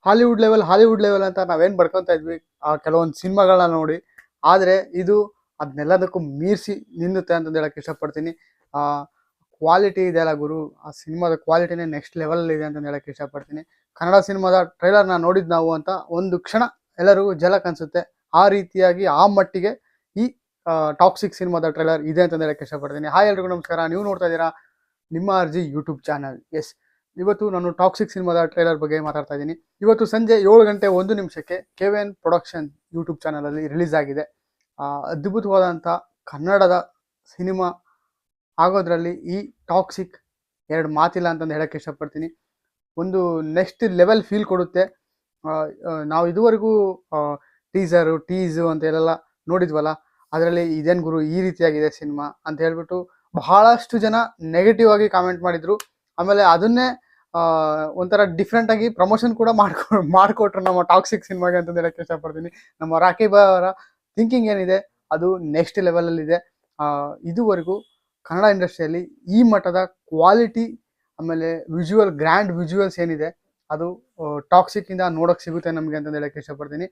Hollywood level ಅಂತ ನಾವೇನು ಬಡ್ಕೊತಾ ಇದ್ವಿ ಕೆಲವೊಂದು ಸಿನಿಮಾಗಳನ್ನ ನೋಡಿ. ಆದರೆ ಇದು ಅದನ್ನೆಲ್ಲದಕ್ಕೂ ಮೀರಿಸಿ ನಿಲ್ಲುತ್ತೆ ಅಂತಂದು ಹೇಳಕ್ಕೆ ಇಷ್ಟಪಡ್ತೀನಿ. ಕ್ವಾಲಿಟಿ ಇದೆಯಲ್ಲ ಗುರು, ಆ ಸಿನಿಮಾದ ಕ್ವಾಲಿಟಿನೇ ನೆಕ್ಸ್ಟ್ ಲೆವೆಲ್ ಇದೆ ಅಂತಂದು ಹೇಳಕ್ಕೆ ಇಷ್ಟಪಡ್ತೀನಿ. ಕನ್ನಡ ಸಿನಿಮಾದ ಟ್ರೈಲರ್ನ ನೋಡಿದ್ದು ನಾವು ಅಂತ ಒಂದು ಕ್ಷಣ ಎಲ್ಲರಿಗೂ ಜಲಕ್ ಅನ್ಸುತ್ತೆ. ಆ ರೀತಿಯಾಗಿ ಆ ಮಟ್ಟಿಗೆ ಈ ಟಾಕ್ಸಿಕ್ ಸಿನಿಮಾದ ಟ್ರೈಲರ್ ಇದೆ ಅಂತಂದು ಹೇಳಕ್ಕೆ ಇಷ್ಟಪಡ್ತೀನಿ. ಹಾಯ್ ಎಲ್ರಿಗೂ ನಮಸ್ಕಾರ, ನೀವು ನೋಡ್ತಾ ಇದ್ದೀರಾ ನಿಮ್ಮ ಅರ್ಜಿ ಯೂಟ್ಯೂಬ್ ಚಾನಲ್. ಎಸ್, ಇವತ್ತು ನಾನು ಟಾಕ್ಸಿಕ್ ಸಿನಿಮಾದ ಟ್ರೈಲರ್ ಬಗ್ಗೆ ಮಾತಾಡ್ತಾ ಇದ್ದೀನಿ. ಇವತ್ತು ಸಂಜೆ 7:01 KVN ಪ್ರೊಡಕ್ಷನ್ ಯೂಟ್ಯೂಬ್ ಚಾನಲಲ್ಲಿ ರಿಲೀಸ್ ಆಗಿದೆ. ಅದ್ಭುತವಾದಂಥ ಕನ್ನಡದ ಸಿನಿಮಾ ಆಗೋದ್ರಲ್ಲಿ ಈ ಟಾಕ್ಸಿಕ್ ಎರಡು ಮಾತಿಲ್ಲ ಅಂತಂದು ಹೇಳಕ್ಕೆ ಇಷ್ಟಪಡ್ತೀನಿ. ಒಂದು ನೆಕ್ಸ್ಟ್ ಲೆವೆಲ್ ಫೀಲ್ ಕೊಡುತ್ತೆ. ನಾವು ಇದುವರೆಗೂ ಟೀಸು ಅಂತ ಎಲ್ಲ ನೋಡಿದ್ವಲ್ಲ, ಅದರಲ್ಲಿ ಇದೇನು ಗುರು ಈ ರೀತಿಯಾಗಿದೆ ಸಿನಿಮಾ ಅಂತ ಹೇಳ್ಬಿಟ್ಟು ಬಹಳಷ್ಟು ಜನ ನೆಗೆಟಿವ್ ಆಗಿ ಕಾಮೆಂಟ್ ಮಾಡಿದ್ರು. ಆಮೇಲೆ ಅದನ್ನೇ ಒಂಥರ ಡಿಫ್ರೆಂಟ್ ಆಗಿ ಪ್ರಮೋಷನ್ ಕೂಡ ಮಾಡಿಕೊಟ್ರು ನಮ್ಮ ಟಾಕ್ಸಿಕ್ ಸಿನಿಮಾಗೆ ಅಂತಂದು ಹೇಳಕ್ಕೆ ಇಷ್ಟಪಡ್ತೀನಿ. ನಮ್ಮ ರಾಕಿ ಬಾಯ್ ಅವರ ಥಿಂಕಿಂಗ್ ಏನಿದೆ ಅದು ನೆಕ್ಸ್ಟ್ ಲೆವೆಲಲ್ಲಿದೆ. ಇದುವರೆಗೂ ಕನ್ನಡ ಇಂಡಸ್ಟ್ರಿಯಲ್ಲಿ ಈ ಮಟ್ಟದ ಕ್ವಾಲಿಟಿ ಆಮೇಲೆ ಗ್ರ್ಯಾಂಡ್ ವಿಜುವಲ್ಸ್ ಏನಿದೆ ಅದು ಟಾಕ್ಸಿಕ್ಕಿಂದ ನೋಡೋಕೆ ಸಿಗುತ್ತೆ ನಮಗೆ ಅಂತಂದು ಹೇಳಕ್ಕೆ ಇಷ್ಟಪಡ್ತೀನಿ.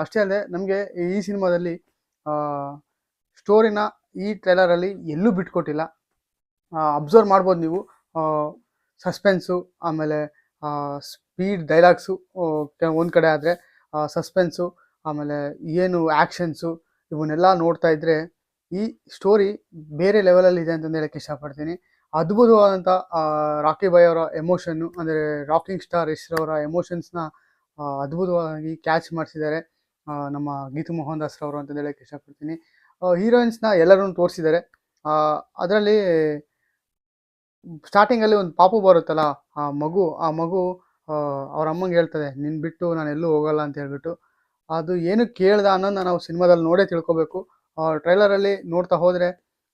ಅಷ್ಟೇ ಅಲ್ಲದೆ ನಮಗೆ ಈ ಸಿನಿಮಾದಲ್ಲಿ ಸ್ಟೋರಿನ ಈ ಟ್ರೈಲರಲ್ಲಿ ಎಲ್ಲೂ ಬಿಟ್ಕೊಟ್ಟಿಲ್ಲ. ಅಬ್ಸರ್ವ್ ಮಾಡ್ಬೋದು ನೀವು. ಸಸ್ಪೆನ್ಸು ಆಮೇಲೆ ಸ್ಪೀಡ್ ಡೈಲಾಗ್ಸು ಒಂದು ಕಡೆ ಆದರೆ, ಸಸ್ಪೆನ್ಸು ಆಮೇಲೆ ಏನು ಆ್ಯಕ್ಷನ್ಸು ಇವನ್ನೆಲ್ಲ ನೋಡ್ತಾ ಇದ್ದರೆ ಈ ಸ್ಟೋರಿ ಬೇರೆ ಲೆವೆಲಲ್ಲಿ ಇದೆ ಅಂತಂದು ಹೇಳಕ್ಕೆ ಇಷ್ಟಪಡ್ತೀನಿ. ಅದ್ಭುತವಾದಂಥ ರಾಕಿ ಬಾಯ್ ಅವರ ಎಮೋಷನ್ನು, ಅಂದರೆ ರಾಕಿಂಗ್ ಸ್ಟಾರ್ ಯಶ್ ಅವರ ಎಮೋಷನ್ಸ್ನ ಅದ್ಭುತವಾಗಿ ಕ್ಯಾಚ್ ಮಾಡಿಸಿದ್ದಾರೆ ನಮ್ಮ ಗೀತು ಮೋಹನ್ ದಾಸ್ ರವರು ಅಂತಂದು ಹೇಳಕ್ಕೆ ಇಷ್ಟಪಡ್ತೀನಿ. ಹೀರೋಯಿನ್ಸ್ನ ಎಲ್ಲರೂ ತೋರಿಸಿದ್ದಾರೆ. ಅದರಲ್ಲಿ ಸ್ಟಾರ್ಟಿಂಗಲ್ಲಿ ಒಂದು ಪಾಪು ಬರುತ್ತಲ್ಲ, ಆ ಮಗು ಅವ್ರ ಅಮ್ಮಂಗೆ ಹೇಳ್ತದೆ, ನಿನ್ನ ಬಿಟ್ಟು ನಾನು ಎಲ್ಲೂ ಹೋಗಲ್ಲ ಅಂತ ಹೇಳ್ಬಿಟ್ಟು. ಅದು ಏನು ಕೇಳ್ದ ಅನ್ನೋದನ್ನ ನಾವು ಸಿನಿಮಾದಲ್ಲಿ ನೋಡೇ ತಿಳ್ಕೊಬೇಕು. ಟ್ರೈಲರಲ್ಲಿ ನೋಡ್ತಾ ಹೋದರೆ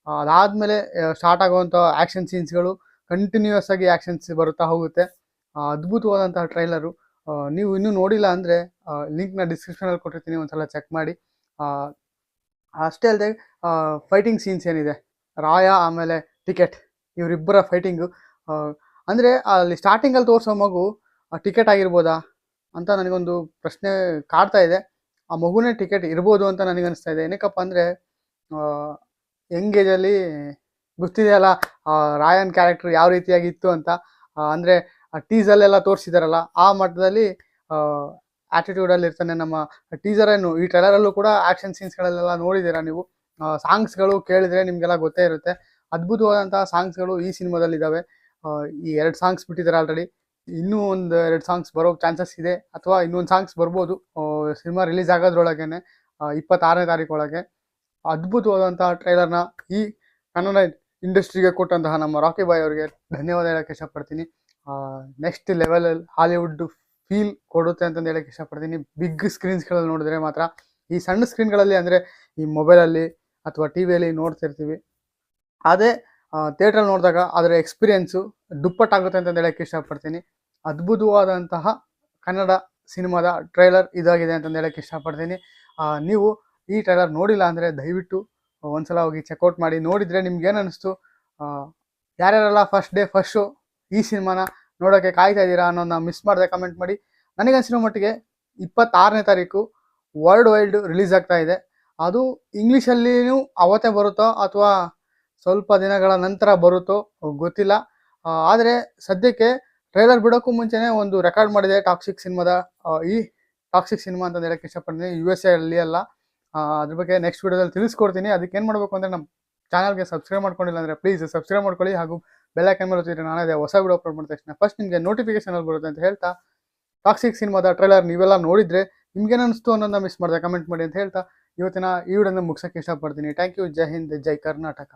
ಅದಾದಮೇಲೆ ಸ್ಟಾರ್ಟ್ ಆಗುವಂಥ ಆ್ಯಕ್ಷನ್ ಸೀನ್ಸ್ಗಳು ಕಂಟಿನ್ಯೂಯಸ್ ಆಗಿ ಆ್ಯಕ್ಷನ್ಸ್ ಬರುತ್ತಾ ಹೋಗುತ್ತೆ. ಅದ್ಭುತವಾದಂತಹ ಟ್ರೈಲರು. ನೀವು ಇನ್ನೂ ನೋಡಿಲ್ಲ ಅಂದರೆ ಲಿಂಕ್ನ ಡಿಸ್ಕ್ರಿಪ್ಷನಲ್ಲಿ ಕೊಟ್ಟಿರ್ತೀನಿ, ಒಂದ್ಸಲ ಚೆಕ್ ಮಾಡಿ. ಅಷ್ಟೇ ಅಲ್ಲದೆ ಫೈಟಿಂಗ್ ಸೀನ್ಸ್ ಏನಿದೆ, ರಾಯ ಆಮೇಲೆ ಟಿಕೆಟ್ ಇವರಿಬ್ಬರ ಫೈಟಿಂಗು, ಅಂದರೆ ಅಲ್ಲಿ ಸ್ಟಾರ್ಟಿಂಗಲ್ಲಿ ತೋರಿಸೋ ಮಗು ಟಿಕೆಟ್ ಆಗಿರ್ಬೋದಾ ಅಂತ ನನಗೊಂದು ಪ್ರಶ್ನೆ ಕಾಡ್ತಾ ಇದೆ. ಆ ಮಗುನೇ ಟಿಕೆಟ್ ಇರ್ಬೋದು ಅಂತ ನನಗೆ ಅನಿಸ್ತಾ ಇದೆ. ಏನಕ್ಕಪ್ಪ ಅಂದರೆ ಯಂಗ್ ಏಜಲ್ಲಿ ಗೊತ್ತಿದೆಯಲ್ಲ ರಾಯನ್ ಕ್ಯಾರೆಕ್ಟರ್ ಯಾವ ರೀತಿಯಾಗಿತ್ತು ಅಂತ. ಅಂದರೆ ಟೀಸಲ್ಲೆಲ್ಲ ತೋರಿಸಿದಾರಲ್ಲ ಆ ಮಟ್ಟದಲ್ಲಿ ಆ್ಯಟಿಟ್ಯೂಡಲ್ಲಿ ಇರ್ತಾನೆ ನಮ್ಮ ಟೀಸರೇನು. ಈ ಟ್ರೈಲರಲ್ಲೂ ಕೂಡ ಆ್ಯಕ್ಷನ್ ಸೀನ್ಸ್ಗಳಲ್ಲೆಲ್ಲ ನೋಡಿದ್ದೀರಾ ನೀವು. ಸಾಂಗ್ಸ್ಗಳು ಕೇಳಿದರೆ ನಿಮಗೆಲ್ಲ ಗೊತ್ತೇ ಇರುತ್ತೆ. ಅದ್ಭುತವಾದಂಥ ಸಾಂಗ್ಸ್ಗಳು ಈ ಸಿನಿಮಾದಲ್ಲಿ ಇದ್ದಾವೆ. ಈ 2 ಸಾಂಗ್ಸ್ ಬಿಟ್ಟಿದ್ದಾರೆ ಆಲ್ರೆಡಿ. ಇನ್ನೂ ಒಂದು 2 ಸಾಂಗ್ಸ್ ಬರೋ ಚಾನ್ಸಸ್ ಇದೆ, ಅಥವಾ ಇನ್ನೊಂದು ಸಾಂಗ್ಸ್ ಬರ್ಬೋದು ಸಿನಿಮಾ ರಿಲೀಸ್ ಆಗೋದ್ರೊಳಗೇನೆ 26ನೇ ತಾರೀಕು ಒಳಗೆ. ಅದ್ಭುತವಾದಂಥ ಟ್ರೈಲರ್ನ ಈ ಕನ್ನಡ ಇಂಡಸ್ಟ್ರಿಗೆ ಕೊಟ್ಟಂತಹ ನಮ್ಮ ರಾಕಿ ಬಾಯ್ ಅವರಿಗೆ ಧನ್ಯವಾದ ಹೇಳೋಕ್ಕೆ ಇಷ್ಟಪಡ್ತೀನಿ. ನೆಕ್ಸ್ಟ್ ಲೆವೆಲಲ್ಲಿ ಹಾಲಿವುಡ್ ಫೀಲ್ ಕೊಡುತ್ತೆ ಅಂತಂದು ಹೇಳೋಕ್ಕೆ ಇಷ್ಟಪಡ್ತೀನಿ. ಬಿಗ್ ಸ್ಕ್ರೀನ್ಸ್ಗಳಲ್ಲಿ ನೋಡಿದ್ರೆ ಮಾತ್ರ. ಈ ಸಣ್ಣ ಸ್ಕ್ರೀನ್ಗಳಲ್ಲಿ ಅಂದರೆ ಈ ಮೊಬೈಲಲ್ಲಿ ಅಥವಾ ಟಿ ವಿಯಲ್ಲಿ ನೋಡ್ತಿರ್ತೀವಿ, ಅದೇ ಥಿಯೇಟ್ರಲ್ಲಿ ನೋಡಿದಾಗ ಅದರ ಎಕ್ಸ್ಪೀರಿಯೆನ್ಸು ದುಪ್ಪಟ್ಟಾಗುತ್ತೆ ಅಂತಂದು ಹೇಳೋಕ್ಕೆ ಇಷ್ಟಪಡ್ತೀನಿ. ಅದ್ಭುತವಾದಂತಹ ಕನ್ನಡ ಸಿನಿಮಾದ ಟ್ರೈಲರ್ ಇದಾಗಿದೆ ಅಂತಂದು ಹೇಳೋಕ್ಕೆ ಇಷ್ಟಪಡ್ತೀನಿ. ನೀವು ಈ ಟ್ರೈಲರ್ ನೋಡಿಲ್ಲ ಅಂದರೆ ದಯವಿಟ್ಟು ಒಂದ್ಸಲ ಹೋಗಿ ಚೆಕ್ಔಟ್ ಮಾಡಿ. ನೋಡಿದರೆ ನಿಮ್ಗೇನು ಅನ್ನಿಸ್ತು, ಯಾರ್ಯಾರೆಲ್ಲ ಫಸ್ಟ್ ಡೇ ಫಸ್ಟ್ ಶೋ ಈ ಸಿನಿಮಾನ ನೋಡೋಕ್ಕೆ ಕಾಯ್ತಾ ಇದ್ದೀರಾ ಅನ್ನೋದನ್ನ ಮಿಸ್ ಮಾಡದೆ ಕಮೆಂಟ್ ಮಾಡಿ. ನನಗನ್ಸಿರೋ ಮಟ್ಟಿಗೆ 26ನೇ ತಾರೀಕು ವರ್ಲ್ಡ್ ವೈಲ್ಡ್ ರಿಲೀಸ್ ಆಗ್ತಾ ಇದೆ. ಅದು ಇಂಗ್ಲೀಷಲ್ಲಿನೂ ಅವತ್ತೇ ಬರುತ್ತೋ ಅಥವಾ ಸ್ವಲ್ಪ ದಿನಗಳ ನಂತರ ಬರುತ್ತೋ ಗೊತ್ತಿಲ್ಲ. ಆದರೆ ಸದ್ಯಕ್ಕೆ ಟ್ರೈಲರ್ ಬಿಡೋಕ್ಕೂ ಮುಂಚೆನೇ ಒಂದು ರೆಕಾರ್ಡ್ ಮಾಡಿದೆ ಟಾಕ್ಸಿಕ್ ಸಿನಿಮಾದ. ಈ ಟಾಕ್ಸಿಕ್ ಸಿನಿಮಾ ಅಂತ ಹೇಳಕ್ಕೆ ಇಷ್ಟಪಡ್ತೀನಿ. USA ಅಲ್ಲಿ ಅಲ್ಲ. ಅದ್ರ ಬಗ್ಗೆ ನೆಕ್ಸ್ಟ್ ವಿಡಿಯೋದಲ್ಲಿ ತಿಳಿಸ್ಕೊಡ್ತೀನಿ. ಅದಕ್ಕೆ ಏನು ಮಾಡಬೇಕು ಅಂದರೆ ನಮ್ಮ ಚಾನಲ್ಗೆ ಸಬ್ಸ್ಕ್ರೈಬ್ ಮಾಡ್ಕೊಂಡಿಲ್ಲ ಅಂದರೆ ಪ್ಲೀಸ್ ಸಬ್ಸ್ಕ್ರೈಬ್ ಮಾಡ್ಕೊಳ್ಳಿ, ಹಾಗೂ ಬೆಲ್ ಐಕಾನ್ ಮೇಲೆ ಒತ್ತಿದ್ರೆ ನಾನೇ ಹೊಸ ವಿಡಿಯೋ ಅಪ್ಲೋಡ್ ಮಾಡಿದ ತಕ್ಷಣ ಫಸ್ಟ್ ನಿಮಗೆ ನೋಟಿಫಿಕೇಶನ್ ಬರುತ್ತೆ ಅಂತ ಹೇಳ್ತಾ, ಟಾಕ್ಸಿಕ್ ಸಿನಿಮಾದ ಟ್ರೈಲರ್ ನೀವೆಲ್ಲ ನೋಡಿದರೆ ನಿಮ್ಗೇನು ಅನಿಸ್ತು ಅನ್ನೋದನ್ನ ಮಿಸ್ ಮಾಡಿದೆ ಕಮೆಂಟ್ ಮಾಡಿ ಅಂತ ಹೇಳ್ತಾ ಇವತ್ತಿನ ಈ ವಿಡಿಯೋನ ಮುಗಿಸೋಕ್ಕೆ ಇಷ್ಟಪಡ್ತೀನಿ. Thank you. ಜೈ ಹಿಂದ್, ಜೈ ಕರ್ನಾಟಕ.